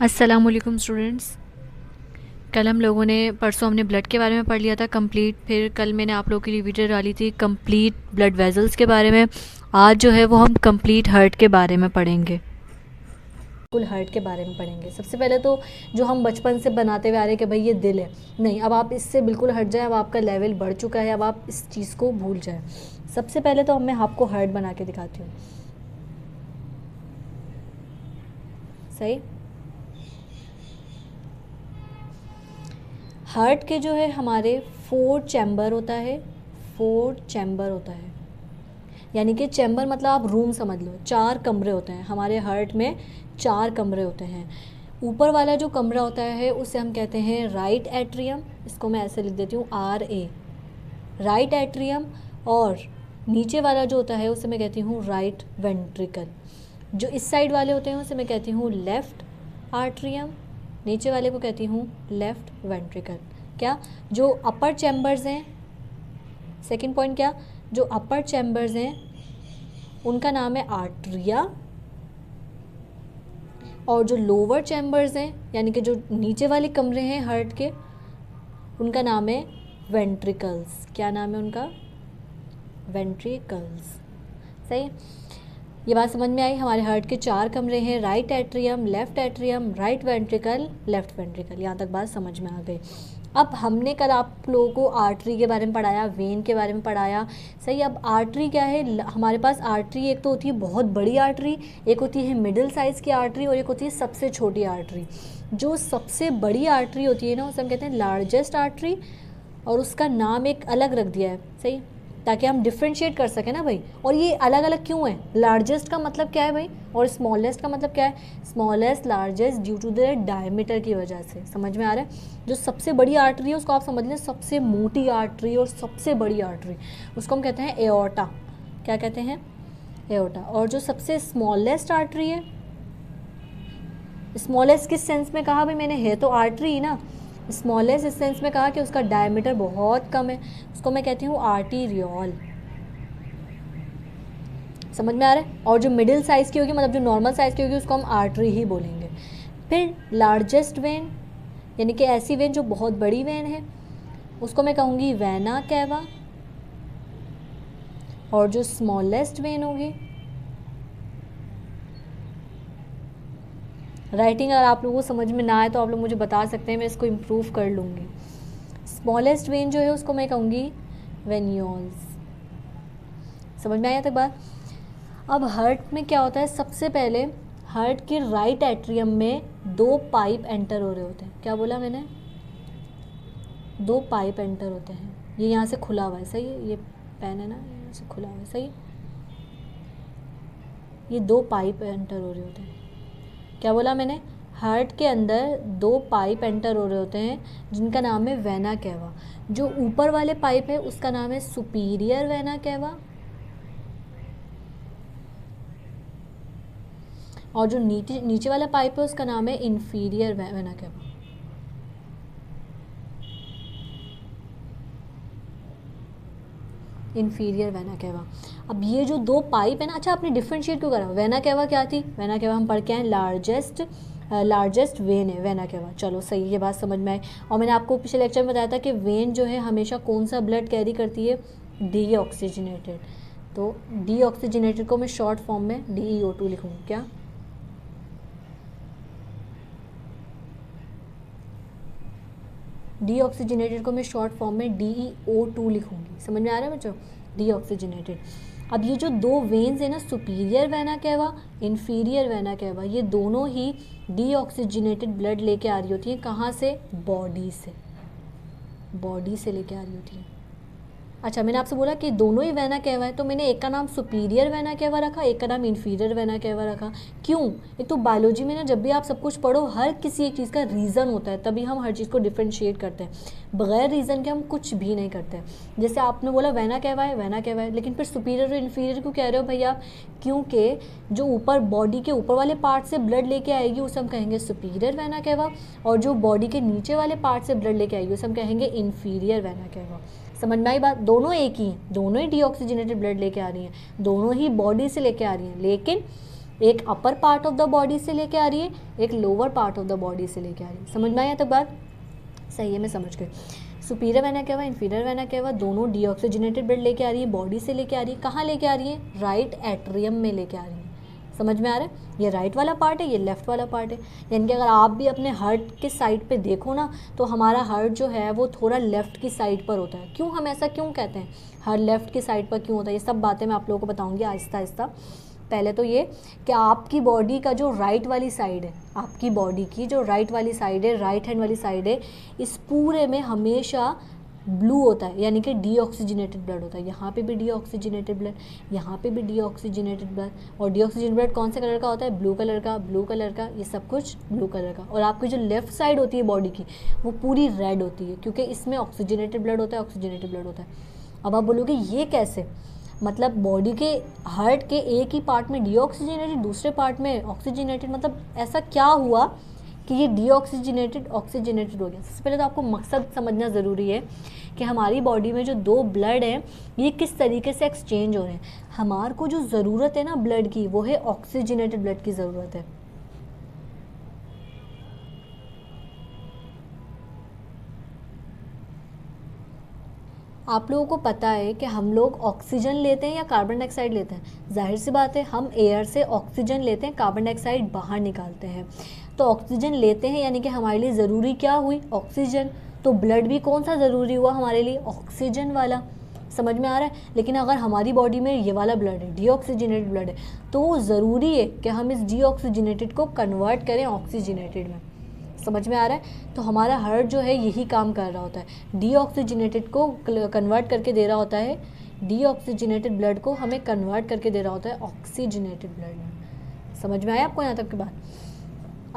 अस्सलामुअलैकुम स्टूडेंट्स। कल हम लोगों ने परसों हमने ब्लड के बारे में पढ़ लिया था कंप्लीट। फिर कल मैंने आप लोगों के लिए वीडियो डाली थी कंप्लीट ब्लड वेजल्स के बारे में। आज जो है वो हम कंप्लीट हार्ट के बारे में पढ़ेंगे। कुल हार्ट के बारे में पढ़ेंगे। सबसे पहले तो जो हम बचपन से बनाते हुए आ रहे हैं कि भाई ये दिल है, नहीं, अब आप इससे बिल्कुल हट जाए। अब आपका लेवल बढ़ चुका है, अब आप इस चीज़ को भूल जाए। सबसे पहले तो मैं आपको हार्ट बना के दिखाती हूँ। सही। हार्ट के जो है हमारे 4 चैम्बर होता है। 4 चैम्बर होता है, यानी कि चैम्बर मतलब आप रूम समझ लो। 4 कमरे होते हैं हमारे हार्ट में। 4 कमरे होते हैं। ऊपर वाला जो कमरा होता है उसे हम कहते हैं राइट एट्रियम। इसको मैं ऐसे लिख देती हूँ RA, राइट एट्रियम। और नीचे वाला जो होता है उसे मैं कहती हूँ राइट वेंट्रिकल। जो इस साइड वाले होते हैं उसे मैं कहती हूँ लेफ़्ट आर्ट्रियम। नीचे वाले को कहती हूँ लेफ़्ट वेंट्रिकल। क्या जो अपर चैम्बर्स हैं, सेकंड पॉइंट, क्या जो अपर चैम्बर्स हैं उनका नाम है आर्ट्रिया। और जो लोअर चैम्बर्स हैं यानी कि जो नीचे वाले कमरे हैं हार्ट के, उनका नाम है वेंट्रिकल्स। क्या नाम है उनका? वेंट्रिकल्स। सही। ये बात समझ में आई। हमारे हार्ट के 4 कमरे हैं, right atrium, left atrium, right ventricle, left ventricle. यहाँ तक बात समझ में आ गई। अब हमने कल आप लोगों को आर्टरी के बारे में पढ़ाया, वेन के बारे में पढ़ाया। सही। अब आर्टरी क्या है? हमारे पास आर्टरी एक तो होती है बहुत बड़ी आर्टरी, एक होती है मिडिल साइज़ की आर्टरी, और एक होती है सबसे छोटी आर्टरी। जो सबसे बड़ी आर्टरी होती है ना उसे हम कहते हैं लार्जेस्ट आर्टरी, और उसका नाम एक अलग रख दिया है। सही, ताकि हम डिफ्रेंशिएट कर सकें ना भाई। और ये अलग अलग क्यों है? लार्जेस्ट का मतलब क्या है भाई, और स्मॉलेस्ट का मतलब क्या है? Smallest largest due to the diameter की वजह से। समझ में आ रहा है? जो सबसे बड़ी आर्टरी है उसको आप समझ लें सबसे मोटी आर्टरी और सबसे बड़ी आर्टरी, उसको हम कहते हैं एओर्टा। क्या कहते हैं? एओर्टा। और जो सबसे स्मॉलेस्ट आर्टरी है, स्मॉलेस्ट किस सेंस में कहा भाई मैंने? है तो आर्टरी ही ना। स्मॉलेस्ट इस सेंस में कहा कि उसका डायमीटर बहुत कम है, उसको मैं कहती हूँ आर्टीरियोल। समझ में आ रहा है? और जो मिडिल साइज़ की होगी, मतलब जो नॉर्मल साइज़ की होगी, उसको हम आर्टरी ही बोलेंगे। फिर लार्जेस्ट वेन, यानी कि ऐसी वेन जो बहुत बड़ी वेन है, उसको मैं कहूँगी वेना कैवा। और जो स्मॉलेस्ट वेन होगी, राइटिंग अगर आप लोगों को समझ में ना आए तो आप लोग मुझे बता सकते हैं, मैं इसको इम्प्रूव कर लूँगी। स्मॉलेस्ट वेन जो है उसको मैं कहूँगी वेन्यूल्स। समझ में आया तक बात? अब हार्ट में क्या होता है? सबसे पहले हार्ट के राइट एट्रियम में 2 पाइप एंटर हो रहे होते हैं। क्या बोला मैंने? 2 पाइप एंटर होते हैं। ये यहाँ से खुला हुआ है, सही है? ये पेन है ना, यहाँ से खुला हुआ है, सही। ये 2 पाइप एंटर हो रहे होते हैं। क्या बोला मैंने? हार्ट के अंदर 2 पाइप एंटर हो रहे होते हैं जिनका नाम है वेना कैवा। जो ऊपर वाले पाइप है उसका नाम है सुपीरियर वेना कैवा, और जो नीचे वाला पाइप है उसका नाम है inferior vena cava. Inferior vena cava. अब ये जो 2 पाइप है ना, अच्छा आपने डिफ्रेंशिएट क्यों करा? वेना कैवा क्या थी? वेना कैवा हम पढ़ के आए लार्जेस्ट वेन है वेना कैवा। चलो सही, ये बात समझ में आई। और मैंने आपको पिछले लेक्चर में बताया था कि वेन जो है हमेशा कौन सा ब्लड कैरी करती है? डीऑक्सीजनेटेड। तो डीऑक्सीजनेटेड को मैं शॉर्ट फॉर्म में DeO2 लिखूँगी। क्या? डीऑक्सीजनेटेड को मैं शॉर्ट फॉर्म में DeO2 लिखूँगी। समझ में आ रहा है बच्चों? डीऑक्सीजनेटेड। अब ये जो 2 वेन्स है ना, superior vena cava, inferior vena cava, ये दोनों ही डीऑक्सीजनेटेड ब्लड लेके आ रही होती है। कहाँ से? बॉडी से। बॉडी से लेके आ रही होती है। अच्छा, मैंने आपसे बोला कि दोनों ही वेना कैवा है, तो मैंने एक का नाम सुपीरियर वेना कैवा रखा, एक का नाम इन्फीरियर वेना कैवा रखा। क्यों? एक तो बायोलॉजी में ना जब भी आप सब कुछ पढ़ो, हर किसी एक चीज़ का रीज़न होता है, तभी हम हर चीज़ को डिफ्रेंशिएट करते हैं। बगैर रीज़न के हम कुछ भी नहीं करते। जैसे आपने बोला वेना कैवा है, वेना कैवा है, लेकिन फिर सुपीरियर और इन्फीरियर क्यों कह रहे हो भैया? क्योंकि जो ऊपर बॉडी के ऊपर वाले पार्ट से ब्लड लेके आएगी उसे हम कहेंगे सुपीरियर वेना कैवा, और जो बॉडी के नीचे वाले पार्ट से ब्लड लेके आएगी उसे हम कहेंगे इन्फीरियर वेना कैवा। समझ में आई बात? दोनों एक ही हैं, दोनों ही डीऑक्सीजनेटेड ब्लड लेके आ रही हैं, दोनों ही बॉडी से लेके आ रही हैं, लेकिन एक upper part of the body से लेके आ रही है, एक lower part of the body से लेके आ रही है। समझ में आया तक बात? सही है, मैं समझ गई। सुपीरियर वेना क्या हुआ, इन्फीरियर वेना क्या हुआ, दोनों डीऑक्सीजनेटेड ब्लड लेके आ रही है, बॉडी से लेके आ रही है। कहाँ लेके आ रही है? राइट एट्रियम में लेके आ रही है। समझ में आ रहा है? ये राइट वाला पार्ट है, ये लेफ्ट वाला पार्ट है। यानी कि अगर आप भी अपने हार्ट के साइड पे देखो ना, तो हमारा हार्ट जो है वो थोड़ा लेफ्ट की साइड पर होता है। क्यों, हम ऐसा क्यों कहते हैं, हार्ट लेफ्ट की साइड पर क्यों होता है, ये सब बातें मैं आप लोगों को बताऊंगी आहिस्ता आहिस्ता। पहले तो ये कि आपकी बॉडी का जो राइट वाली साइड है, आपकी बॉडी की जो राइट वाली साइड है, राइट हैंड वाली साइड है, इस पूरे में हमेशा ब्लू होता है, यानी कि डीऑक्सीजनेटेड ब्लड होता है। यहाँ पे भी डीऑक्सीजनेटेड ब्लड, यहाँ पे भी डीऑक्सीजनेटेड ब्लड। और डीऑक्सीजनेटेड ब्लड कौन से कलर का होता है? ब्लू कलर का, ब्लू कलर का, ये सब कुछ ब्लू कलर का। और आपकी जो लेफ्ट साइड होती है बॉडी की, वो पूरी रेड होती है, क्योंकि इसमें ऑक्सीजनेटेड ब्लड होता है, ऑक्सीजनेटेड ब्लड होता है। अब आप बोलोगे ये कैसे, मतलब बॉडी के हार्ट के एक ही पार्ट में डीऑक्सीजनेटेड, दूसरे पार्ट में ऑक्सीजनेटेड, मतलब ऐसा क्या हुआ कि ये डीऑक्सीजनेटेड ऑक्सीजनेटेड हो गया? सबसे पहले तो आपको मकसद समझना ज़रूरी है कि हमारी बॉडी में जो दो ब्लड हैं ये किस तरीके से एक्सचेंज हो रहे हैं। हमारे को जो ज़रूरत है ना ब्लड की, वो है ऑक्सीजनेटेड ब्लड की ज़रूरत है। आप लोगों को पता है कि हम लोग ऑक्सीजन लेते हैं या कार्बन डाइऑक्साइड लेते हैं? जाहिर सी बात है, हम एयर से ऑक्सीजन लेते हैं, कार्बन डाइऑक्साइड बाहर निकालते हैं। तो ऑक्सीजन लेते हैं यानी कि हमारे लिए ज़रूरी क्या हुई? ऑक्सीजन। तो ब्लड भी कौन सा ज़रूरी हुआ हमारे लिए? ऑक्सीजन वाला। समझ में आ रहा है? लेकिन अगर हमारी बॉडी में ये वाला ब्लड है, डीऑक्सीजनेटेड ब्लड है, तो ज़रूरी है कि हम इस डीऑक्सीजनेटेड को कन्वर्ट करें ऑक्सीजनेटेड में। समझ में आ रहा है? तो हमारा हार्ट जो है यही काम कर रहा होता है, डीऑक्सीजनेटेड को कन्वर्ट करके दे रहा होता है, डीऑक्सीजनेटेड ब्लड को हमें कन्वर्ट करके दे रहा होता है ऑक्सीजनेटेड ब्लड में। समझ में आया आपको यहाँ तक की बात?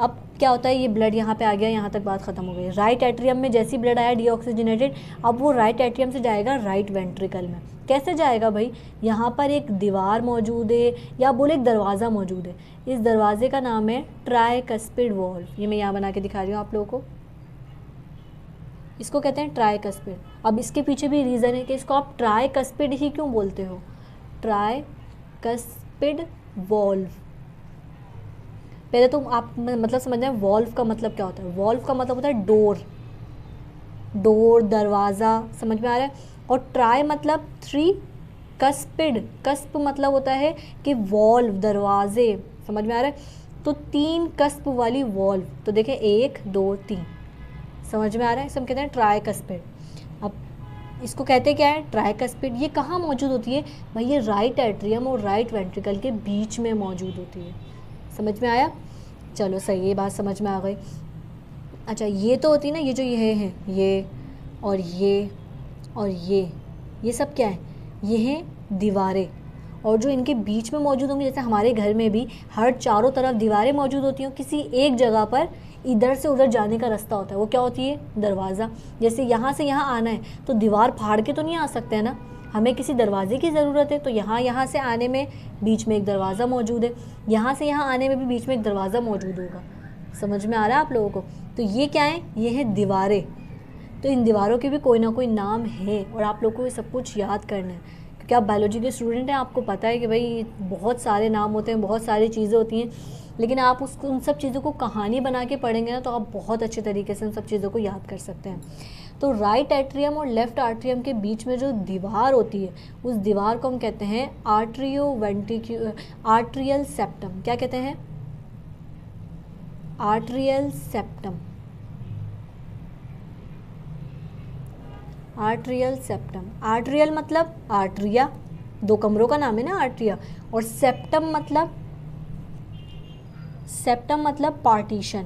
अब क्या होता है, ये ब्लड यहाँ पे आ गया, यहाँ तक बात खत्म हो गई। राइट एट्रियम में जैसी ब्लड आया डीऑक्सीजनेटेड, अब वो राइट एट्रियम से जाएगा राइट वेंट्रिकल में। कैसे जाएगा भाई? यहाँ पर एक दीवार मौजूद है, या बोले एक दरवाज़ा मौजूद है। इस दरवाजे का नाम है ट्राइकस्पिड वॉल्व। ये मैं यहाँ बना के दिखा रही हूँ आप लोगों को, इसको कहते हैं ट्राइकस्पिड। अब इसके पीछे भी रीज़न है कि इसको आप ट्राइकस्पिड ही क्यों बोलते हो? Tricuspid valve. पहले तो आप मतलब समझ जाए वॉल्व का मतलब क्या होता है। वॉल्व का मतलब होता है डोर, डोर, दरवाज़ा। समझ में आ रहा है? और ट्राई मतलब थ्री, कस्पिड, कस्प मतलब होता है कि वॉल्व, दरवाजे। समझ में आ रहा है? तो तीन कस्प वाली वॉल्व। तो देखें 1 2 3। समझ में आ रहा है? सब कहते हैं ट्राइकस्पिड। अब इसको कहते क्या है? ट्राइकस्पिड। ये कहाँ मौजूद होती है भाई? ये राइट एट्रियम और राइट वेंट्रिकल के बीच में मौजूद होती है। समझ में आया? चलो सही, ये बात समझ में आ गई। अच्छा, ये तो होती है ना, ये जो ये हैं, ये और ये और ये सब क्या है? ये हैं दीवारें। और जो इनके बीच में मौजूद होंगी, जैसे हमारे घर में भी हर चारों तरफ दीवारें मौजूद होती हैं, किसी एक जगह पर इधर से उधर जाने का रास्ता होता है, वो क्या होती है? दरवाज़ा। जैसे यहाँ से यहाँ आना है तो दीवार फाड़ के तो नहीं आ सकते हैं ना, हमें किसी दरवाजे की ज़रूरत है। तो यहाँ से आने में बीच में एक दरवाज़ा मौजूद है, यहाँ से यहाँ आने में भी बीच में एक दरवाज़ा मौजूद होगा। समझ में आ रहा है आप लोगों को? तो ये क्या है? ये हैं दीवारें। तो इन दीवारों के भी कोई ना कोई नाम है, और आप लोगों को ये सब कुछ याद करना है, क्योंकि आप बायोलॉजी के स्टूडेंट हैं, आपको पता है कि भाई बहुत सारे नाम होते हैं, बहुत सारी चीज़ें होती हैं। लेकिन आप उसको, उन सब चीज़ों को कहानी बना के पढ़ेंगे ना, तो आप बहुत अच्छे तरीके से उन सब चीज़ों को याद कर सकते हैं। तो राइट एट्रियम और लेफ्ट आर्ट्रियम के बीच में जो दीवार होती है, उस दीवार को हम कहते हैं आर्ट्रियल सेप्टम। क्या कहते हैं? Atrial septum. Atrial septum. Atrial मतलब आर्ट्रिया, दो कमरों का नाम है ना आर्ट्रिया। और सेप्टम मतलब पार्टीशन।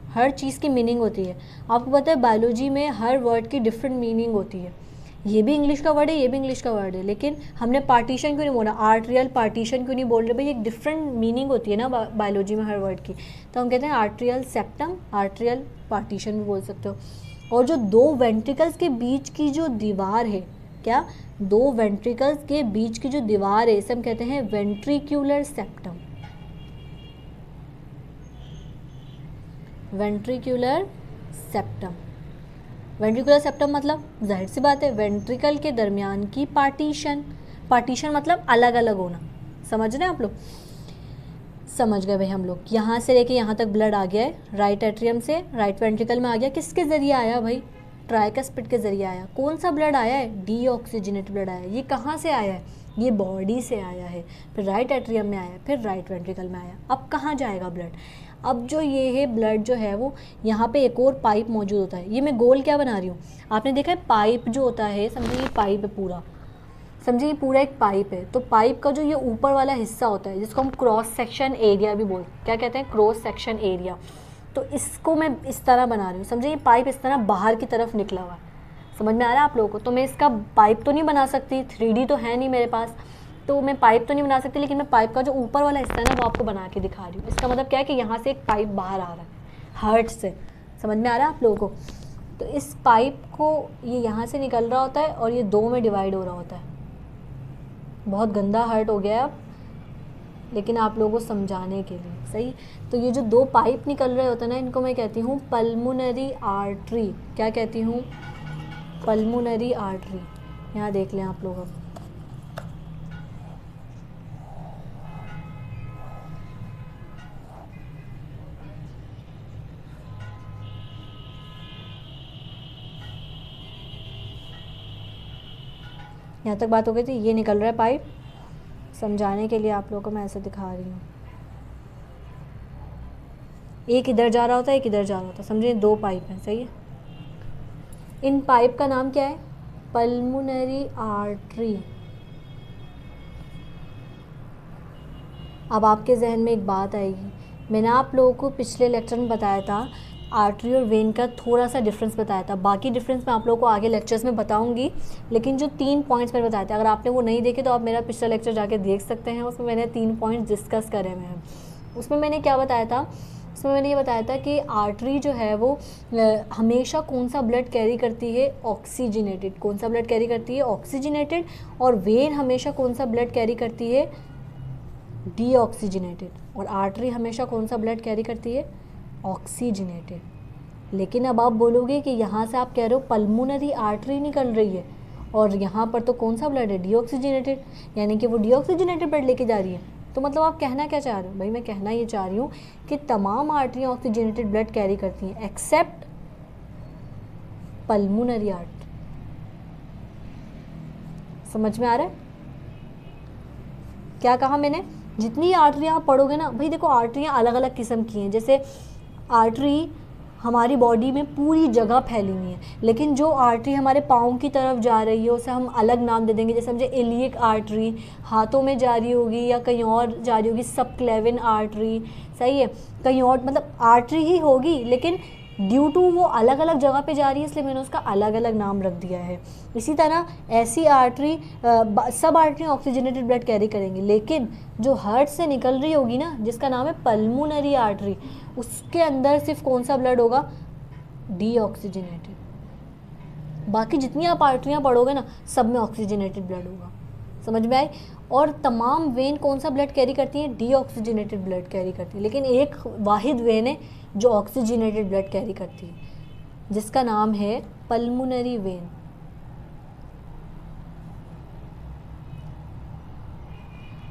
हर चीज़ की मीनिंग होती है। आपको पता है बायोलॉजी में हर वर्ड की डिफरेंट मीनिंग होती है। ये भी इंग्लिश का वर्ड है, ये भी इंग्लिश का वर्ड है, लेकिन हमने पार्टीशन क्यों नहीं बोला? आर्ट्रियल पार्टीशन क्यों नहीं बोल रहे भाई? एक डिफरेंट मीनिंग होती है ना बायोलॉजी में हर वर्ड की। तो हम कहते हैं आर्ट्रियल सेप्टम, आर्ट्रियल पार्टीशन भी बोल सकते हो। और जो दो वेंट्रिकल्स के बीच की जो दीवार है, क्या? दो वेंट्रिकल्स के बीच की जो दीवार है, इसे हम कहते हैं ventricular septum. Ventricular septum. Ventricular septum मतलब जाहिर सी बात है वेंट्रिकल के दरमियान की पार्टीशन। पार्टीशन मतलब अलग अलग होना। समझ रहे हैं आप लोग? समझ गए भाई हम लोग, यहाँ से लेके यहाँ तक ब्लड आ गया है, राइट एट्रियम से राइट वेंट्रिकल में आ गया। किसके ज़रिए आया भाई? ट्राइकस्पिड के ज़रिए आया। कौन सा ब्लड आया है? डीऑक्सीजनेटेड ब्लड आया है। ये कहाँ से आया है? ये बॉडी से आया है, फिर राइट एट्रियम में आया, फिर राइट वेंट्रिकल में आया। अब कहाँ जाएगा ब्लड? अब जो ये है ब्लड जो है वो यहाँ पे एक और पाइप मौजूद होता है। ये मैं गोल क्या बना रही हूँ, आपने देखा है पाइप जो होता है, समझिए ये पाइप है पूरा, समझिए ये पूरा एक पाइप है। तो पाइप का जो ये ऊपर वाला हिस्सा होता है जिसको हम क्रॉस सेक्शन एरिया भी बोलते हैं, क्या कहते हैं? Cross section area. तो इसको मैं इस तरह बना रही हूँ, समझिए ये पाइप इस तरह बाहर की तरफ निकला हुआ है। समझ में आ रहा है आप लोगों को? तो मैं इसका पाइप तो नहीं बना सकती, 3D तो है नहीं मेरे पास, तो मैं पाइप तो नहीं बना सकती, लेकिन मैं पाइप का जो ऊपर वाला हिस्सा है ना वो आपको बना के दिखा रही हूँ। इसका मतलब क्या है कि यहाँ से एक पाइप बाहर आ रहा है हार्ट से। समझ में आ रहा है आप लोगों को? तो इस पाइप को ये यहाँ से निकल रहा होता है और ये 2 में डिवाइड हो रहा होता है। बहुत गंदा हार्ट हो गया है अब, लेकिन आप लोगों को समझाने के लिए सही। तो ये जो 2 पाइप निकल रहे होते हैं ना, इनको मैं कहती हूँ पल्मोनरी आर्टरी। क्या कहती हूँ? Pulmonary artery. यहाँ देख लें आप लोग अब। यहाँ तक बात हो गई थी। ये निकल रहा है पाइप, समझाने के लिए आप लोगों को मैं ऐसे दिखा रही हूँ। एक इधर जा रहा होता है, एक इधर जा रहा होता है, समझिए 2 पाइप हैं, सही है। इन पाइप का नाम क्या है? Pulmonary artery. अब आपके जहन में एक बात आएगी, मैंने आप लोगों को पिछले लेक्चर में बताया था आर्टरी और वेन का थोड़ा सा डिफरेंस बताया था। बाकी डिफरेंस मैं आप लोगों को आगे लेक्चर्स में बताऊंगी, लेकिन जो 3 पॉइंट्स मैंने बताए थे, अगर आपने वो नहीं देखे तो आप मेरा पिछला लेक्चर जाके देख सकते हैं। उसमें मैंने 3 पॉइंट्स डिस्कस करे हुए हैं। उसमें मैंने क्या बताया था? उसमें मैंने ये बताया था कि आर्टरी जो है वो हमेशा कौन सा ब्लड कैरी करती है? ऑक्सीजनेटेड। कौन सा ब्लड कैरी करती है? ऑक्सीजनेटेड। और वेन हमेशा कौन सा ब्लड कैरी करती है? डीऑक्सीजनेटेड। और आर्टरी हमेशा कौन सा ब्लड कैरी करती है? ऑक्सीजनेटेड। लेकिन अब आप बोलोगे कि यहाँ से आप कह रहे हो पल्मोनरी आर्टरी निकल रही है और यहाँ पर तो कौन सा ब्लड है? डीऑक्सीजनेटेड, यानी कि वो डीऑक्सीजनेटेड ब्लड लेके जा रही है। तो मतलब आप कहना क्या चाह रहे हो? भाई मैं कहना ये चाह रही हूँ कि तमाम आर्टरियाँ ऑक्सीजनेटेड ब्लड कैरी करती हैं एक्सेप्ट पल्मोनरी आर्टरी। समझ में आ रहा है क्या कहा मैंने? जितनी आर्टरियाँ आप पढ़ोगे ना भाई, देखो आर्टरियाँ अलग अलग किस्म की हैं। जैसे आर्टरी हमारी बॉडी में पूरी जगह फैली हुई है, लेकिन जो आर्टरी हमारे पाँव की तरफ जा रही है उसे हम अलग नाम दे देंगे। जैसे समझे इलियक आर्टरी हाथों में जा रही होगी या कहीं और जा रही होगी, सबक्लेविन आर्टरी, सही है, कहीं और, मतलब आर्टरी ही होगी, लेकिन ड्यू टू वो अलग अलग जगह पे जा रही है इसलिए मैंने उसका अलग अलग नाम रख दिया है। इसी तरह ऐसी आर्टरी सब आर्टरी ऑक्सीजनेटेड ब्लड कैरी करेंगी, लेकिन जो हार्ट से निकल रही होगी ना, जिसका नाम है पल्मोनरी आर्टरी, उसके अंदर सिर्फ कौन सा ब्लड होगा? डीऑक्सीजनेटेड। बाकी जितनी आप आर्टरियाँ पढ़ोगे ना सब में ऑक्सीजनेटेड ब्लड होगा। समझ में आई? और तमाम वेन कौन सा ब्लड कैरी करती है? डीऑक्सीजनेटेड ब्लड कैरी करती है, लेकिन एक वाहिद वेन है जो ऑक्सीजनेटेड ब्लड कैरी करती है, जिसका नाम है पल्मोनरी वेन।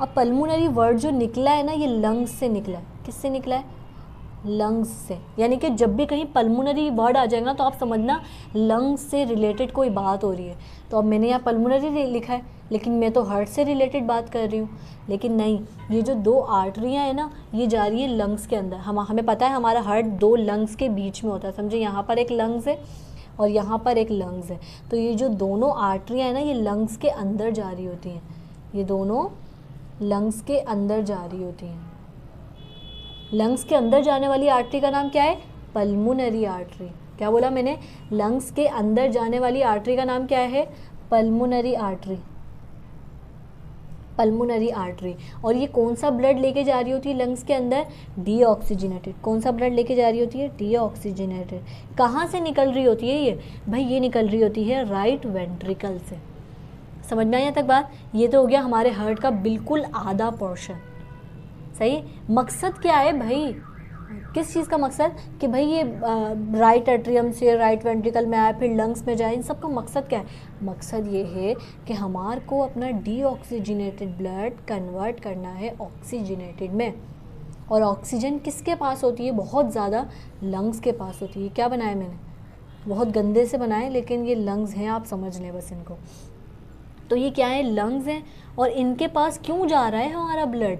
अब पल्मोनरी वर्ड जो निकला है ना, ये लंग्स से निकला है। किससे निकला है? लंग्स से। यानी कि जब भी कहीं पल्मोनरी वर्ड आ जाएगा तो आप समझना लंग्स से रिलेटेड कोई बात हो रही है। तो अब मैंने यहाँ पल्मोनरी लिखा है, लेकिन मैं तो हार्ट से रिलेटेड बात कर रही हूँ। लेकिन नहीं, ये जो 2 आर्टरियाँ हैं ना, ये जा रही है लंग्स के अंदर। हमें पता है हमारा हार्ट 2 लंग्स के बीच में होता है। समझे, यहाँ पर एक लंग्स है और यहाँ पर एक लंग्स है। तो ये जो दोनों आर्टरियाँ हैं ना, ये लंग्स के अंदर जा रही होती हैं। ये दोनों लंग्स के अंदर जा रही होती हैं। लंग्स के अंदर जाने वाली आर्टरी का नाम क्या है? Pulmonary artery. क्या बोला मैंने? लंग्स के अंदर जाने वाली आर्टरी का नाम क्या है? Pulmonary artery. Pulmonary artery. और ये कौन सा ब्लड लेके जा रही होती है लंग्स के अंदर? डीऑक्सीजनेटेड। कौन सा ब्लड लेके जा रही होती है? डीऑक्सीजनेटेड। कहाँ से निकल रही होती है ये? भाई ये निकल रही होती है राइट वेंट्रिकल से। समझ में आई यहाँ तक बात? ये तो हो गया हमारे हार्ट का बिल्कुल आधा पोर्शन। सही। मकसद क्या है भाई? किस चीज़ का मकसद? कि भाई ये राइट एट्रियम से राइट वेंट्रिकल में आए, फिर लंग्स में जाए, इन सब का मकसद क्या है? मकसद ये है कि हमारे को अपना डीऑक्सीजनेटेड ब्लड कन्वर्ट करना है ऑक्सीजनेटेड में। और ऑक्सीजन किसके पास होती है बहुत ज़्यादा? लंग्स के पास होती है। क्या बनाया मैंने? बहुत गंदे से बनाए, लेकिन ये लंग्स हैं, आप समझ लें बस इनको। तो ये क्या है? लंग्स हैं। और इनके पास क्यों जा रहा है हमारा ब्लड?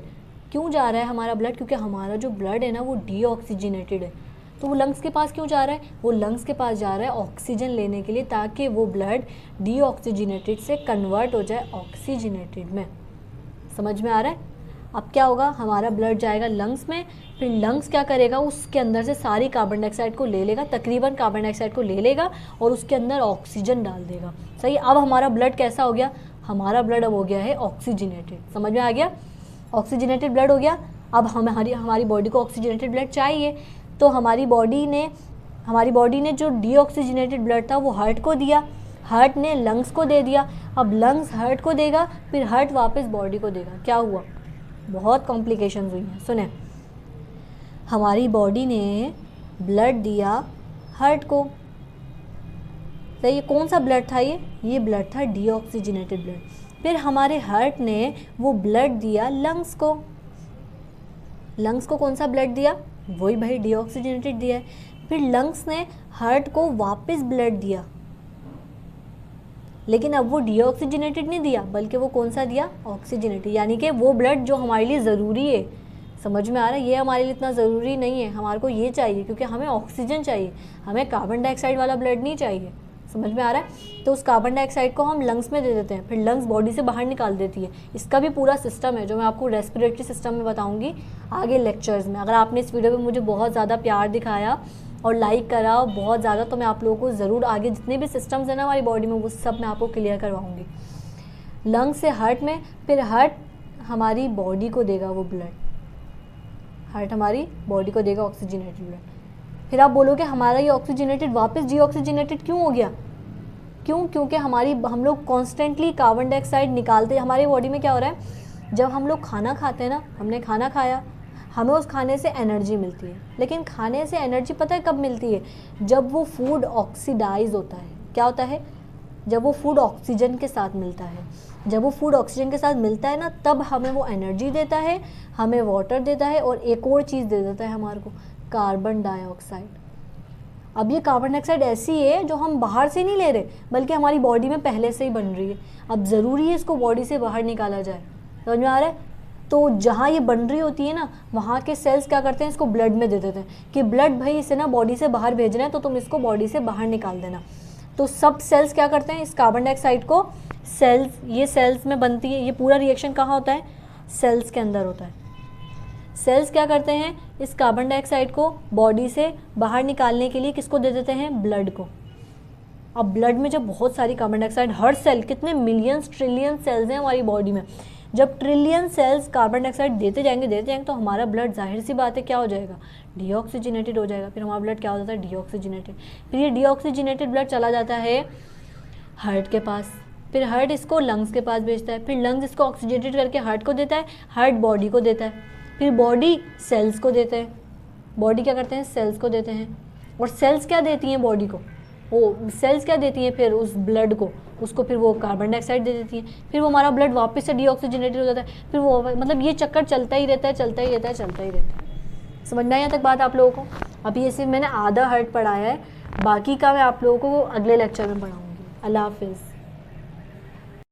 क्यों जा रहा है हमारा ब्लड? क्योंकि हमारा जो ब्लड है ना वो डीऑक्सीजनेटेड है। तो वो लंग्स के पास क्यों जा रहा है? वो लंग्स के पास जा रहा है ऑक्सीजन लेने के लिए, ताकि वो ब्लड डीऑक्सीजनेटेड से कन्वर्ट हो जाए ऑक्सीजनेटेड में। समझ में आ रहा है? अब क्या होगा? हमारा ब्लड जाएगा लंग्स में, फिर लंग्स क्या करेगा? उसके अंदर से सारी कार्बन डाइऑक्साइड को ले लेगा, तकरीबन कार्बन डाइऑक्साइड को ले लेगा और उसके अंदर ऑक्सीजन डाल देगा। सही। अब हमारा ब्लड कैसा हो गया? हमारा ब्लड अब हो गया है ऑक्सीजनेटेड। समझ में आ गया? ऑक्सीजनेटेड ब्लड हो गया। अब हमारी बॉडी को ऑक्सीजनेटेड ब्लड चाहिए, तो हमारी बॉडी ने जो डीऑक्सीजनेटेड ब्लड था वो हार्ट को दिया, हार्ट ने लंग्स को दे दिया। अब लंग्स हार्ट को देगा, फिर हार्ट वापस बॉडी को देगा। क्या हुआ? बहुत कॉम्प्लिकेशंस हुई हैं। सुने, हमारी बॉडी ने ब्लड दिया हार्ट को। तो ये कौन सा ब्लड था? ये ब्लड था डीऑक्सीजनेटेड ब्लड। फिर हमारे हार्ट ने वो ब्लड दिया लंग्स को। लंग्स को कौन सा ब्लड दिया? वही भाई डीऑक्सीजनेटेड दिया है। फिर लंग्स ने हार्ट को वापस ब्लड दिया, लेकिन अब वो डीऑक्सीजनेटेड नहीं दिया, बल्कि वो कौन सा दिया? ऑक्सीजनेटेड। यानी कि वो ब्लड जो हमारे लिए ज़रूरी है। समझ में आ रहा है? ये हमारे लिए इतना ज़रूरी नहीं है, हमारे को ये चाहिए क्योंकि हमें ऑक्सीजन चाहिए, हमें कार्बन डाइऑक्साइड वाला ब्लड नहीं चाहिए। समझ में आ रहा है? तो उस कार्बन डाइऑक्साइड को हम लंग्स में दे देते हैं, फिर लंग्स बॉडी से बाहर निकाल देती है। इसका भी पूरा सिस्टम है जो मैं आपको रेस्पिरेटरी सिस्टम में बताऊंगी आगे लेक्चर्स में। अगर आपने इस वीडियो में मुझे बहुत ज़्यादा प्यार दिखाया और लाइक करा बहुत ज़्यादा, तो मैं आप लोगों को ज़रूर आगे जितने भी सिस्टम्स हैं ना हमारी बॉडी में, वो सब मैं आपको क्लियर करवाऊँगी। लंग्स से हार्ट में, फिर हार्ट हमारी बॉडी को देगा वो ब्लड, हार्ट हमारी बॉडी को देगा ऑक्सीजनेटेड ब्लड। फिर आप बोलोगे हमारा ये ऑक्सीजनेटेड वापस डीऑक्सीजनेटेड क्यों हो गया? क्यों? क्योंकि हम लोग कॉन्स्टेंटली कार्बन डाइऑक्साइड निकालते। हमारे बॉडी में क्या हो रहा है? जब हम लोग खाना खाते हैं ना, हमने खाना खाया, हमें उस खाने से एनर्जी मिलती है, लेकिन खाने से एनर्जी पता है कब मिलती है? जब वो फूड ऑक्सीडाइज होता है। क्या होता है? जब वो फूड ऑक्सीजन के साथ मिलता है। जब वो फूड ऑक्सीजन के साथ मिलता है ना, तब हमें वो एनर्जी देता है, हमें वाटर देता है, और एक और चीज़ दे देता है हमारे को, कार्बन डाइऑक्साइड। अब ये कार्बन डाइऑक्साइड ऐसी है जो हम बाहर से नहीं ले रहे, बल्कि हमारी बॉडी में पहले से ही बन रही है। अब ज़रूरी है इसको बॉडी से बाहर निकाला जाए। समझ में आ रहा है? तो जहाँ ये बन रही होती है ना, वहाँ के सेल्स क्या करते हैं? इसको ब्लड में दे देते हैं कि ब्लड भाई इसे ना बॉडी से बाहर भेजना है, तो तुम इसको बॉडी से बाहर निकाल देना। तो सब सेल्स क्या करते हैं? इस कार्बन डाइऑक्साइड को ये सेल्स में बनती है। ये पूरा रिएक्शन कहाँ होता है? सेल्स के अंदर होता है। सेल्स क्या करते हैं? इस कार्बन डाइऑक्साइड को बॉडी से बाहर निकालने के लिए किसको दे देते हैं? ब्लड को। अब ब्लड में जब बहुत सारी कार्बन डाइऑक्साइड, हर सेल, कितने मिलियंस ट्रिलियन सेल्स हैं हमारी बॉडी में, जब ट्रिलियन सेल्स कार्बन डाइऑक्साइड देते जाएंगे तो हमारा ब्लड जाहिर सी बात है क्या हो जाएगा? डीऑक्सीजनेटेड हो जाएगा। फिर हमारा ब्लड क्या हो जाता है? डीऑक्सीजनेटेड। फिर ये डीऑक्सीजनेटेड ब्लड चला जाता है हार्ट के पास, फिर हार्ट इसको लंग्स के पास भेजता है, फिर लंग्स इसको ऑक्सीजनेटेड करके हार्ट को देता है, हार्ट बॉडी को देता है, फिर बॉडी सेल्स को देते हैं। बॉडी क्या करते हैं? सेल्स को देते हैं। और सेल्स क्या देती हैं बॉडी को? वो सेल्स क्या देती हैं फिर उस ब्लड को? उसको फिर वो कार्बन डाइऑक्साइड दे देती हैं। फिर वो हमारा ब्लड वापस से डीऑक्सीजनेटेड हो जाता है। फिर वो मतलब ये चक्कर चलता ही रहता है, चलता ही रहता है, चलता ही रहता है। समझ में आया यहाँ तक बात आप लोगों को? अभी ये सिर्फ मैंने आधा हार्ट पढ़ाया है, बाकी का मैं आप लोगों को अगले लेक्चर में पढ़ाऊँगी। अल्लाह हाफिज़।